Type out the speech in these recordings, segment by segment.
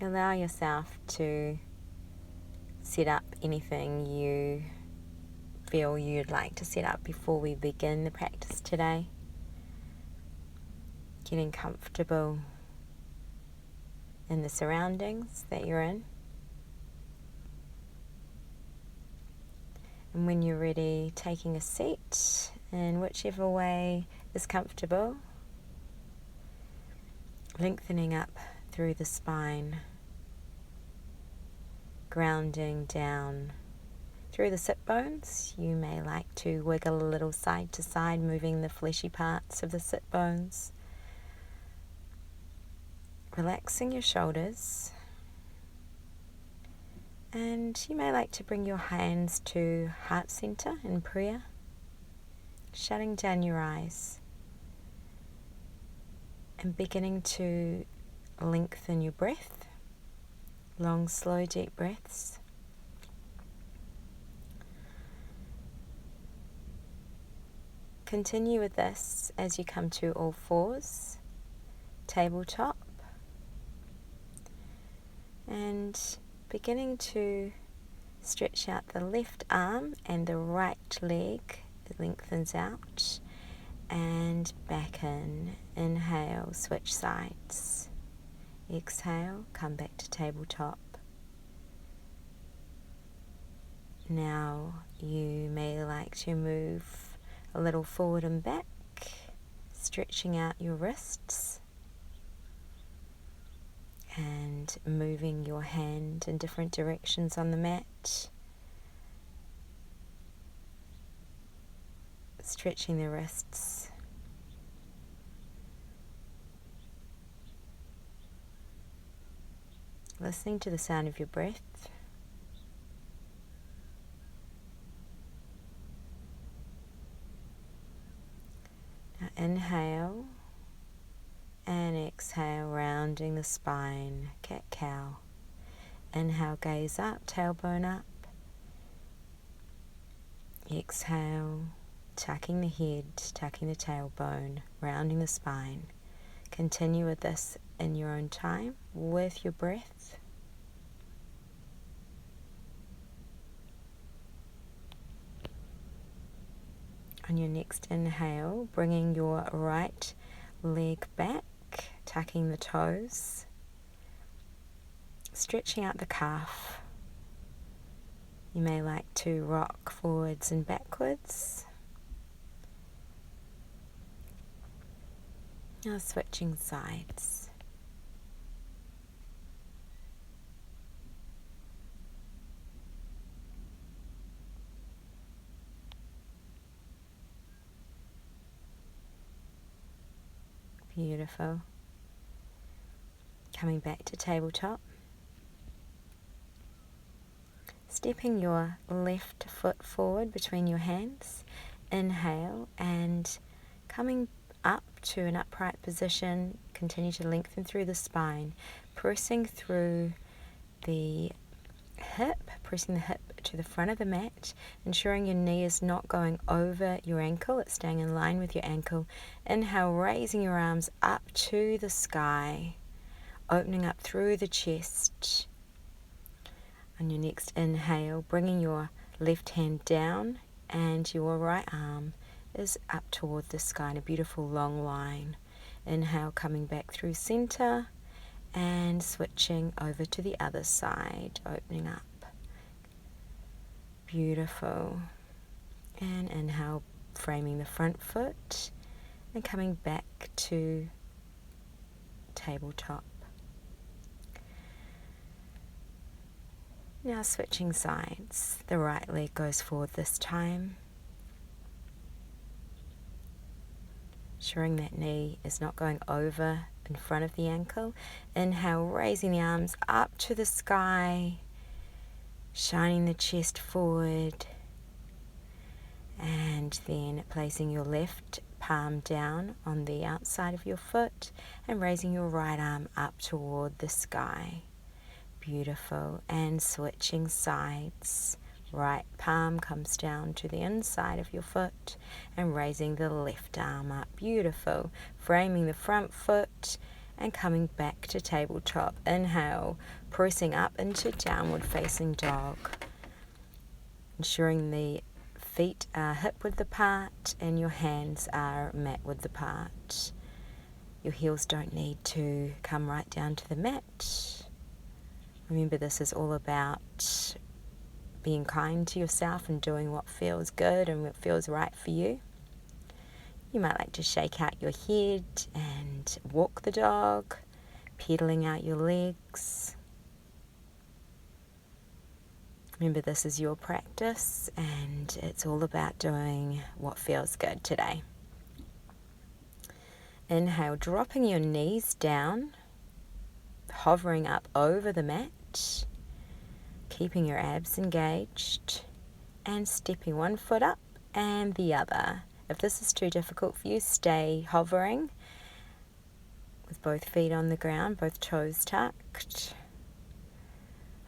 Allow yourself to set up anything you feel you'd like to set up before we begin the practice today. Getting comfortable in the surroundings that you're in. And when you're ready, taking a seat in whichever way is comfortable. Lengthening up through the spine. Grounding down through the sit bones. You may like to wiggle a little side to side, moving the fleshy parts of the sit bones. Relaxing your shoulders. And you may like to bring your hands to heart center in prayer. Shutting down your eyes. And beginning to lengthen your breath. Long, slow, deep breaths. Continue with this as you come to all fours, tabletop, and beginning to stretch out the left arm and the right leg. It lengthens out and back in. Inhale, switch sides. Exhale, come back to tabletop. Now you may like to move a little forward and back, stretching out your wrists and moving your hand in different directions on the mat. Stretching the wrists. Listening to the sound of your breath. Now inhale and exhale, rounding the spine, cat-cow. Inhale, gaze up, tailbone up. Exhale, tucking the head, tucking the tailbone, rounding the spine. Continue with this in your own time, with your breath. On your next inhale, bringing your right leg back, tucking the toes, stretching out the calf. You may like to rock forwards and backwards. Now switching sides. Beautiful. Coming back to tabletop. Stepping your left foot forward between your hands. Inhale and coming up to an upright position. Continue to lengthen through the spine. Pressing through the hip, pressing the hip to the front of the mat, ensuring your knee is not going over your ankle, it's staying in line with your ankle. Inhale, raising your arms up to the sky, opening up through the chest. On your next inhale, bringing your left hand down and your right arm is up toward the sky in a beautiful long line. Inhale, coming back through center and switching over to the other side, opening up. Beautiful. And inhale, framing the front foot and coming back to tabletop. Now switching sides. The right leg goes forward this time. Ensuring that knee is not going over in front of the ankle. Inhale, raising the arms up to the sky, shining the chest forward, and then placing your left palm down on the outside of your foot and raising your right arm up toward the sky. Beautiful. And switching sides. Right palm comes down to the inside of your foot and raising the left arm up. Beautiful. Framing the front foot and coming back to tabletop. Inhale, pressing up into downward facing dog. Ensuring the feet are hip width apart and your hands are mat width apart. Your heels don't need to come right down to the mat. Remember, this is all about being kind to yourself and doing what feels good and what feels right for you. You might like to shake out your head and walk the dog, pedaling out your legs. Remember, this is your practice and it's all about doing what feels good today. Inhale, dropping your knees down, hovering up over the mat, keeping your abs engaged, and stepping one foot up and the other. If this is too difficult for you, stay hovering with both feet on the ground, both toes tucked.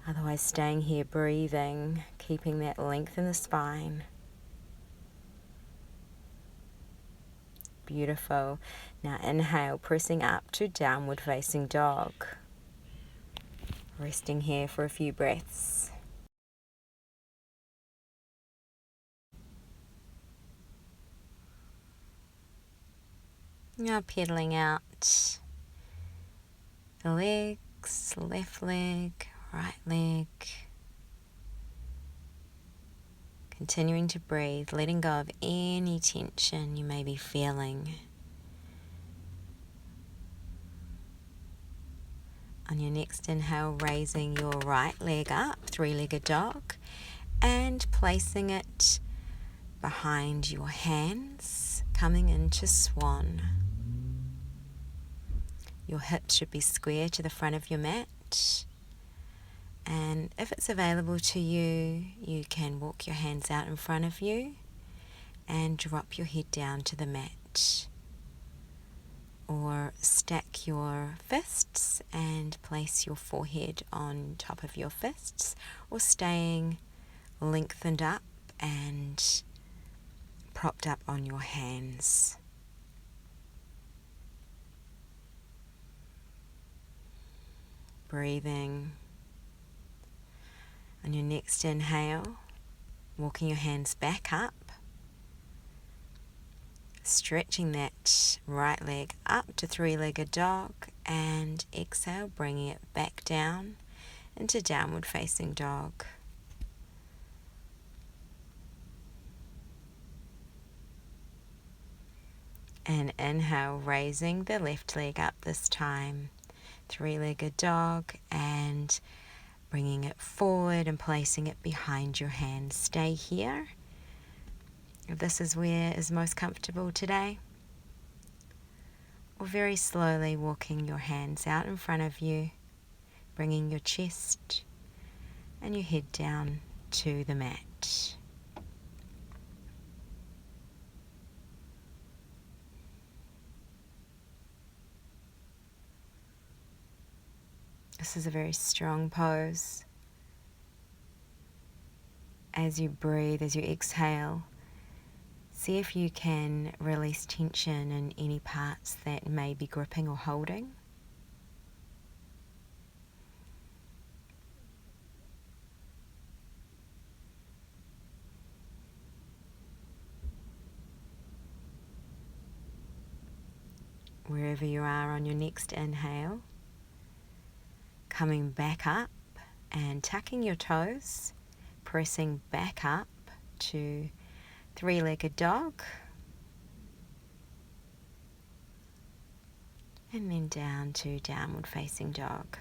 Otherwise, staying here, breathing, keeping that length in the spine. Beautiful. Now inhale, pressing up to downward facing dog. Resting here for a few breaths. Now pedaling out the legs, left leg, right leg. Continuing to breathe, letting go of any tension you may be feeling. On your next inhale, raising your right leg up, three-legged dog, and placing it behind your hands, coming into swan. Your hips should be square to the front of your mat. And if it's available to you, you can walk your hands out in front of you and drop your head down to the mat. Or stack your fists and place your forehead on top of your fists, or staying lengthened up and propped up on your hands. Breathing. On your next inhale, walking your hands back up, stretching that right leg up to three-legged dog, and exhale, bringing it back down into downward facing dog. And inhale, raising the left leg up this time, three-legged dog, and bringing it forward and placing it behind your hands. Stay here. If this is where is most comfortable today. Or very slowly walking your hands out in front of you, bringing your chest and your head down to the mat. This is a very strong pose. As you breathe, as you exhale, see if you can release tension in any parts that may be gripping or holding. Wherever you are on your next inhale, coming back up and tucking your toes, pressing back up to three-legged dog, and then down to downward facing dog.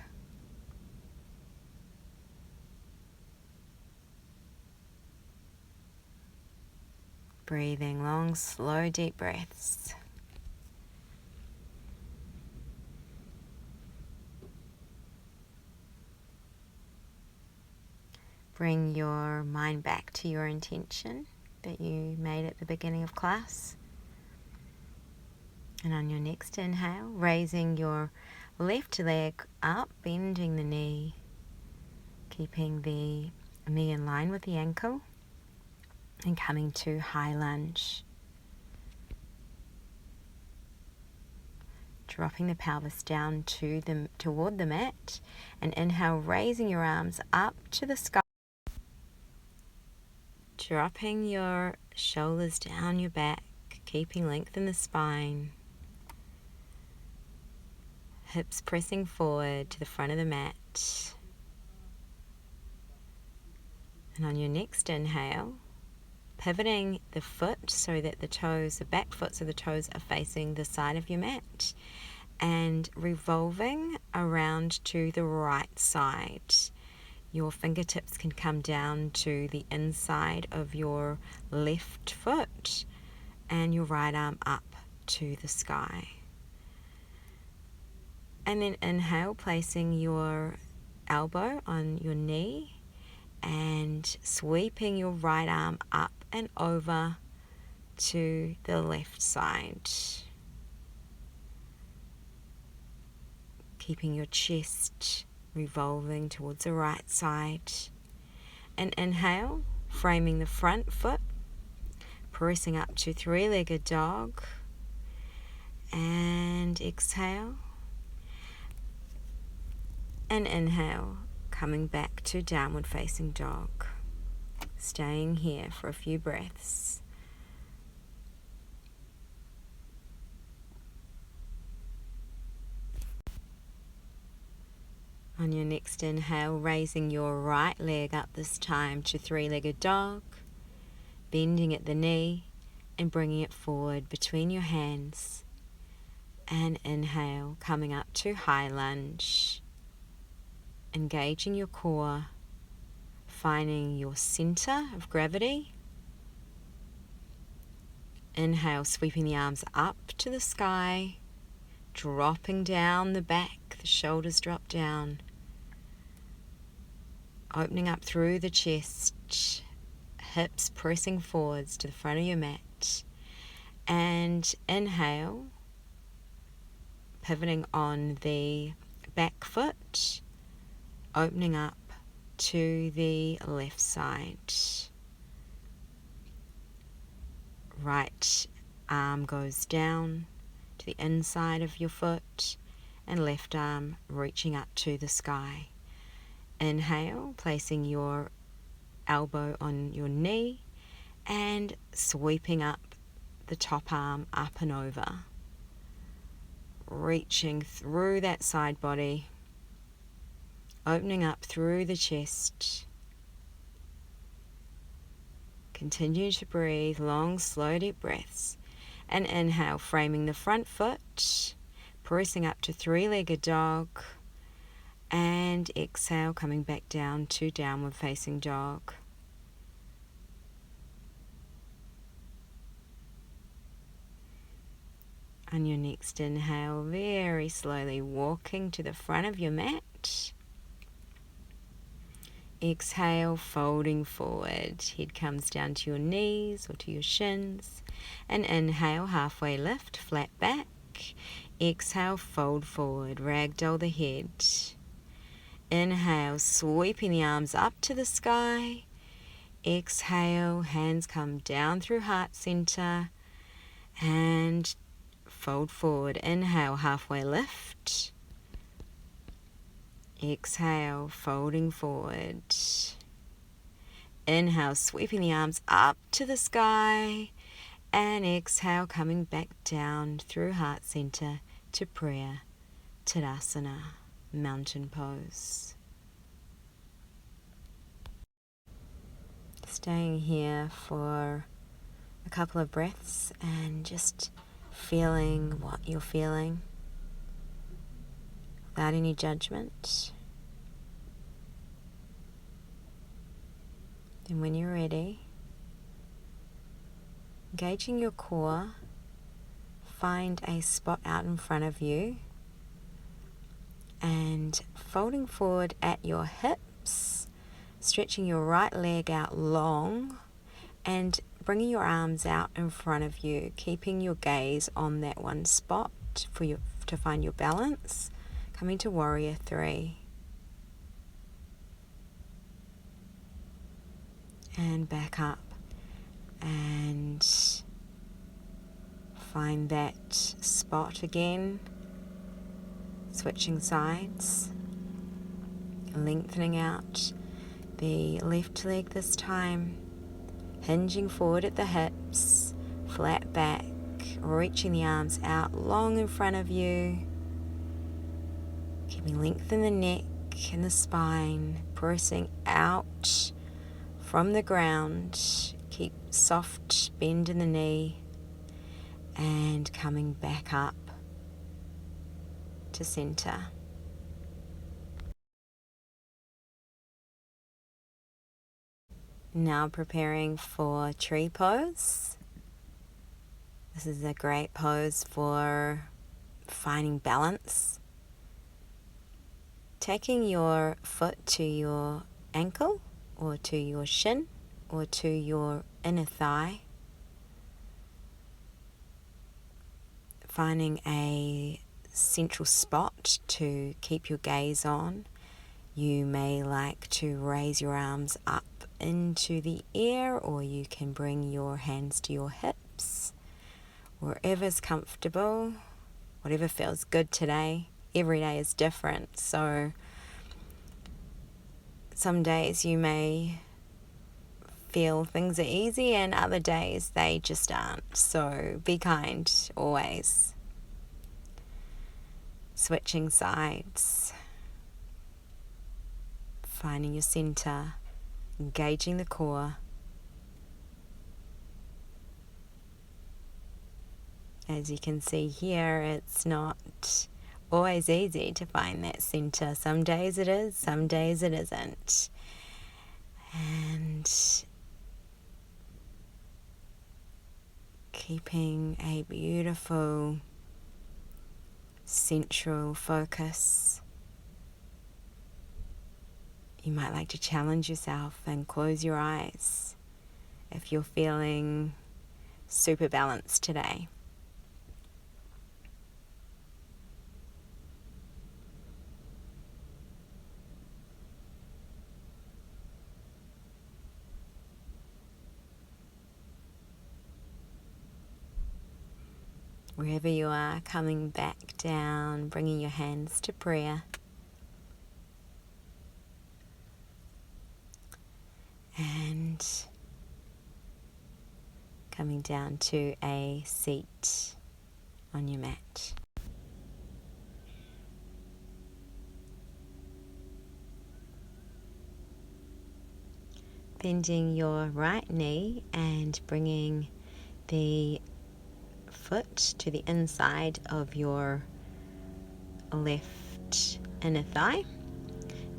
Breathing long, slow, deep breaths. Bring your mind back to your intention that you made at the beginning of class. And on your next inhale, raising your left leg up, bending the knee, keeping the knee in line with the ankle, and coming to high lunge. dropping the pelvis down toward the mat, and inhale, raising your arms up to the sky, dropping your shoulders down your back, keeping length in the spine, hips pressing forward to the front of the mat. And on your next inhale, pivoting the foot so that the back foot, so the toes are facing the side of your mat, and revolving around to the right side. Your fingertips can come down to the inside of your left foot and your right arm up to the sky. And then inhale, placing your elbow on your knee and sweeping your right arm up and over to the left side. Keeping your chest revolving towards the right side. And inhale, framing the front foot, pressing up to three-legged dog. And exhale. And inhale, coming back to downward facing dog. Staying here for a few breaths. On your next inhale, raising your right leg up this time to three-legged dog, bending at the knee and bringing it forward between your hands. And inhale, coming up to high lunge, engaging your core, finding your center of gravity. Inhale, sweeping the arms up to the sky, dropping down the back, the shoulders drop down. Opening up through the chest, hips pressing forwards to the front of your mat. And inhale, pivoting on the back foot, opening up to the left side. Right arm goes down to the inside of your foot and left arm reaching up to the sky. Inhale, placing your elbow on your knee and sweeping up the top arm up and over. Reaching through that side body, opening up through the chest. Continue to breathe long, slow, deep breaths. And inhale, framing the front foot, pressing up to three-legged dog. And exhale, coming back down to downward facing dog. On your next inhale, very slowly walking to the front of your mat. Exhale, folding forward. Head comes down to your knees or to your shins. And inhale, halfway lift, flat back. Exhale, fold forward, ragdoll the head. Inhale, sweeping the arms up to the sky. Exhale, hands come down through heart center. And fold forward. Inhale, halfway lift. Exhale, folding forward. Inhale, sweeping the arms up to the sky. And exhale, coming back down through heart center to prayer, Tadasana, mountain pose. Staying here for a couple of breaths and just feeling what you're feeling without any judgment. Then when you're ready, engaging your core, find a spot out in front of you and folding forward at your hips, stretching your right leg out long and bringing your arms out in front of you, keeping your gaze on that one spot to find your balance. Coming to Warrior 3. And back up and find that spot again Switching sides, lengthening out the left leg this time, hinging forward at the hips, flat back, reaching the arms out long in front of you, keeping length in the neck and the spine, pressing out from the ground. Keep soft bend in the knee and coming back up to center. Now preparing for tree pose. This is a great pose for finding balance. Taking your foot to your ankle or to your shin or to your inner thigh. Finding a central spot to keep your gaze on. You may like to raise your arms up into the air, or you can bring your hands to your hips, wherever's comfortable, whatever feels good today. Every day is different, so some days you may feel things are easy and other days they just aren't, so be kind always. Switching sides, finding your center, engaging the core. As you can see here, it's not always easy to find that center. Some days it is, some days it isn't. And keeping a beautiful central focus. You might like to challenge yourself and close your eyes if you're feeling super balanced today. Wherever you are, coming back down, bringing your hands to prayer. And coming down to a seat on your mat. Bending your right knee and bringing the foot to the inside of your left inner thigh.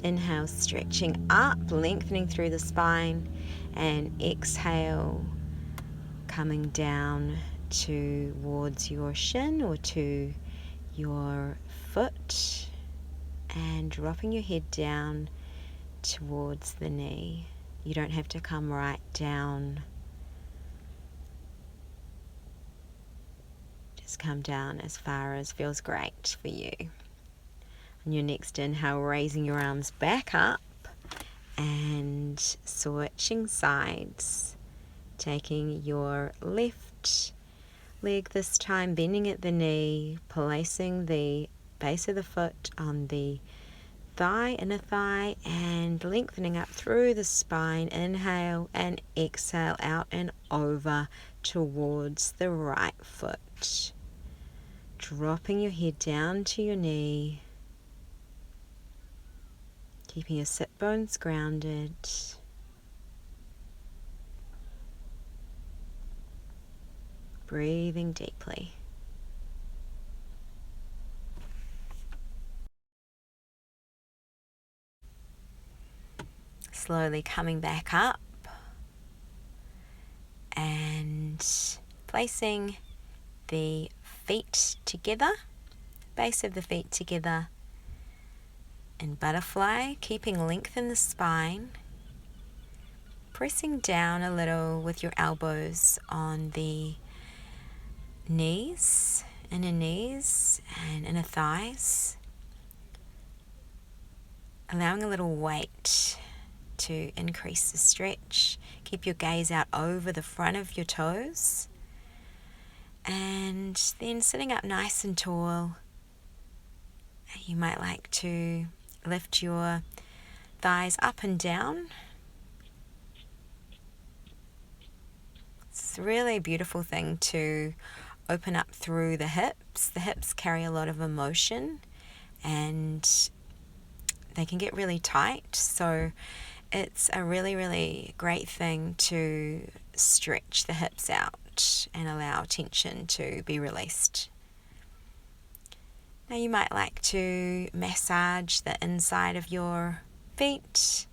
Inhale, stretching up, lengthening through the spine, and exhale, coming down towards your shin or to your foot, and dropping your head down towards the knee. You don't have to come right down. Just come down as far as feels great for you. On your next inhale, raising your arms back up and switching sides. Taking your left leg this time, bending at the knee, placing the base of the foot on the thigh, inner thigh, and lengthening up through the spine. Inhale and exhale out and over towards the right foot. Dropping your head down to your knee. Keeping your sit bones grounded. Breathing deeply. Slowly coming back up and placing the feet together, base of the feet together in butterfly, keeping length in the spine, pressing down a little with your elbows on the knees, inner knees and inner thighs, allowing a little weight to increase the stretch. Keep your gaze out over the front of your toes, and then sitting up nice and tall You might like to lift your thighs up and down. It's really a beautiful thing to open up through the hips. The hips carry a lot of emotion and they can get really tight, so it's a really, really great thing to stretch the hips out and allow tension to be released. Now you might like to massage the inside of your feet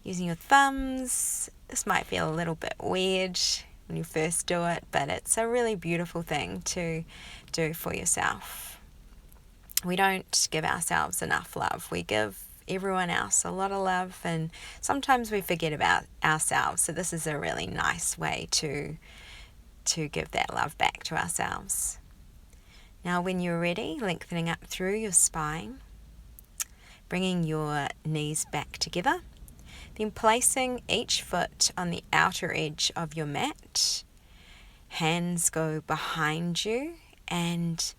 using your thumbs. This might feel a little bit weird when you first do it, but it's a really beautiful thing to do for yourself. We don't give ourselves enough love. We give everyone else a lot of love, and sometimes we forget about ourselves. So this is a really nice way to give that love back to ourselves. Now when you're ready, lengthening up through your spine, bringing your knees back together, then placing each foot on the outer edge of your mat. Hands go behind you and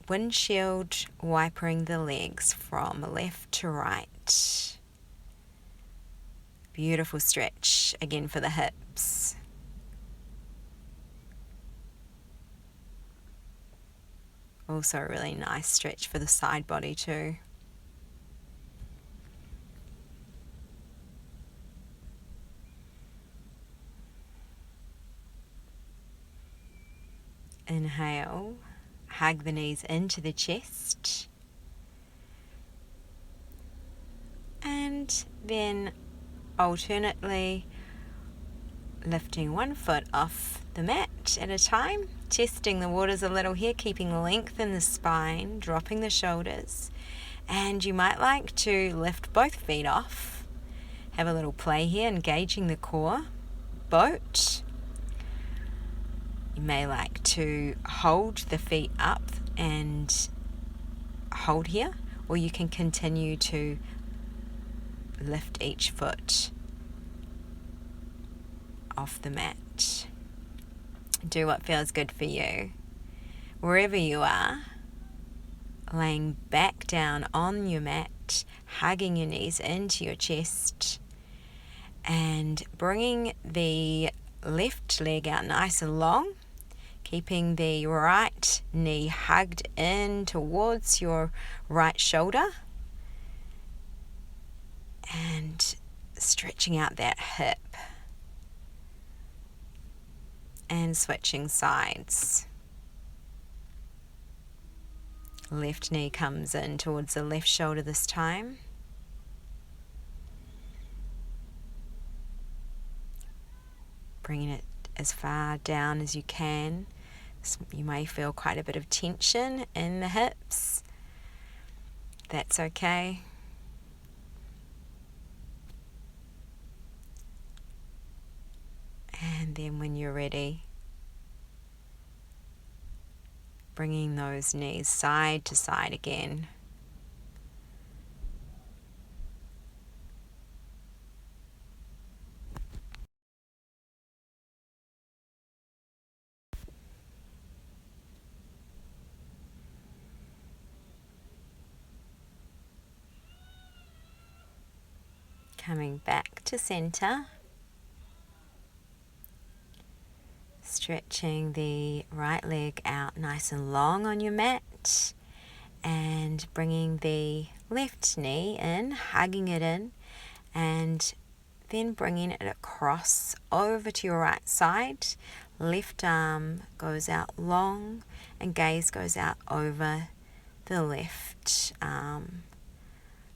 windshield wipering the legs from left to right. Beautiful stretch again for the hips. Also a really nice stretch for the side body too. Inhale, hug the knees into the chest. And then alternately lifting one foot off the mat at a time, testing the waters a little here, keeping length in the spine, dropping the shoulders. And you might like to lift both feet off. Have a little play here, engaging the core. Boat. You may like to hold the feet up and hold here, or you can continue to lift each foot off the mat. Do what feels good for you. Wherever you are, laying back down on your mat, hugging your knees into your chest, and bringing the left leg out nice and long, keeping the right knee hugged in towards your right shoulder, and stretching out that hip, and switching sides. Left knee comes in towards the left shoulder this time. Bringing it as far down as you can. You may feel quite a bit of tension in the hips. That's okay. And then when you're ready, bringing those knees side to side again. Coming back to center. Stretching the right leg out nice and long on your mat, and bringing the left knee in, hugging it in, and then bringing it across over to your right side. Left arm goes out long and gaze goes out over the left arm.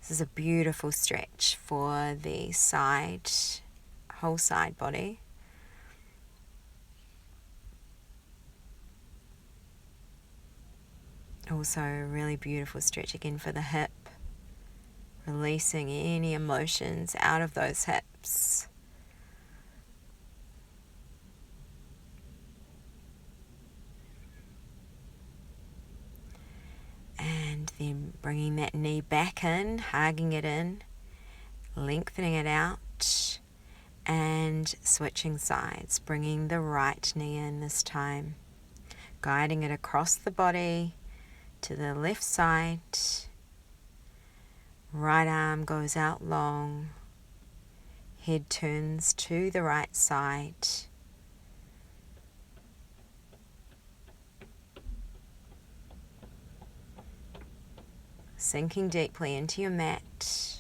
This is a beautiful stretch for the side, whole side body. Also a really beautiful stretch again for the hip, releasing any emotions out of those hips. And then bringing that knee back in, hugging it in, lengthening it out, and switching sides, bringing the right knee in this time, guiding it across the body, to the left side. Right arm goes out long. Head turns to the right side. Sinking deeply into your mat.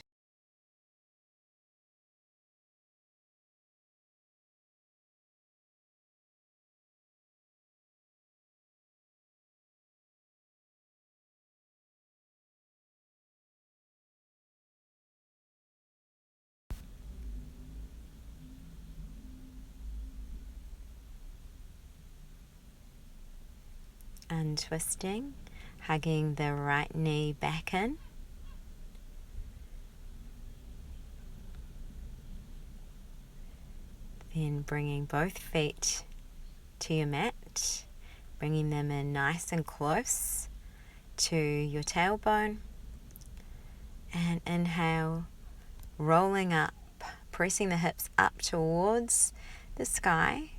Untwisting, hugging the right knee back in. Then bringing both feet to your mat, bringing them in nice and close to your tailbone. And inhale, rolling up, pressing the hips up towards the sky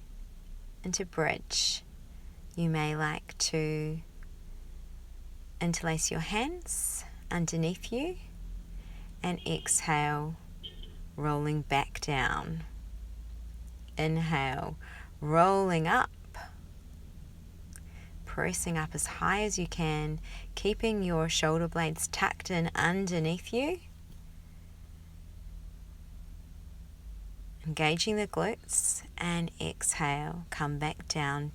into bridge. You may like to interlace your hands underneath you and exhale, rolling back down. Inhale, rolling up, pressing up as high as you can, keeping your shoulder blades tucked in underneath you. Engaging the glutes, and exhale, come back down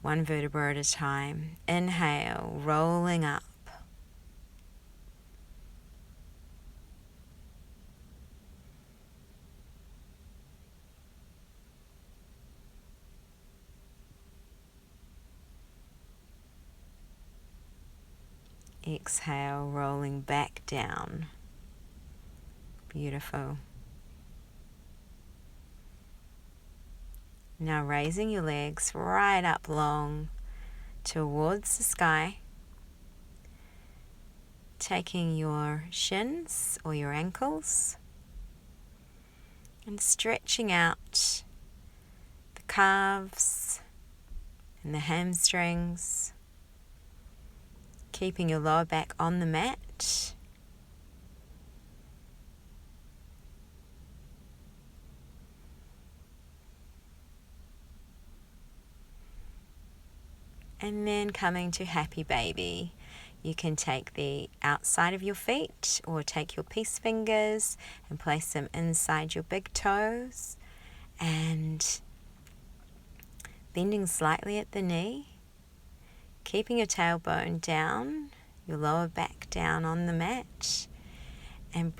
one vertebra at a time. Inhale, rolling up. Exhale, rolling back down. Beautiful. Now raising your legs right up long towards the sky. Taking your shins or your ankles and stretching out the calves and the hamstrings. Keeping your lower back on the mat. And then coming to happy baby. You can take the outside of your feet or take your peace fingers and place them inside your big toes and bending slightly at the knee. Keeping your tailbone down, your lower back down on the mat, and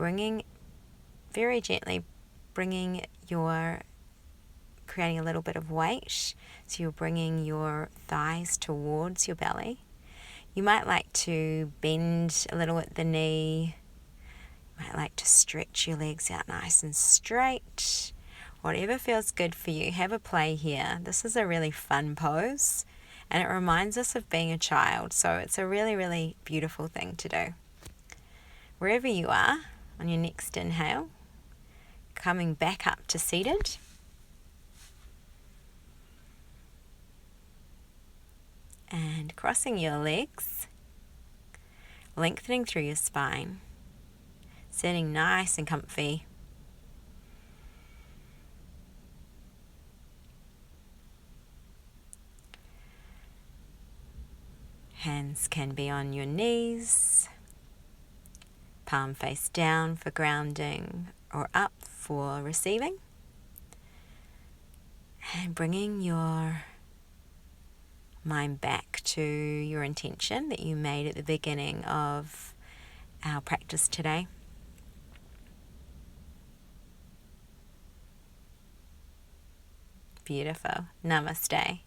very gently creating a little bit of weight. So you're bringing your thighs towards your belly. You might like to bend a little at the knee. You might like to stretch your legs out nice and straight. Whatever feels good for you, have a play here. This is a really fun pose. And it reminds us of being a child, so it's a really, really beautiful thing to do. Wherever you are, on your next inhale, coming back up to seated. And crossing your legs, lengthening through your spine, sitting nice and comfy. Hands can be on your knees, palm face down for grounding or up for receiving. And bringing your mind back to your intention that you made at the beginning of our practice today. Beautiful. Namaste.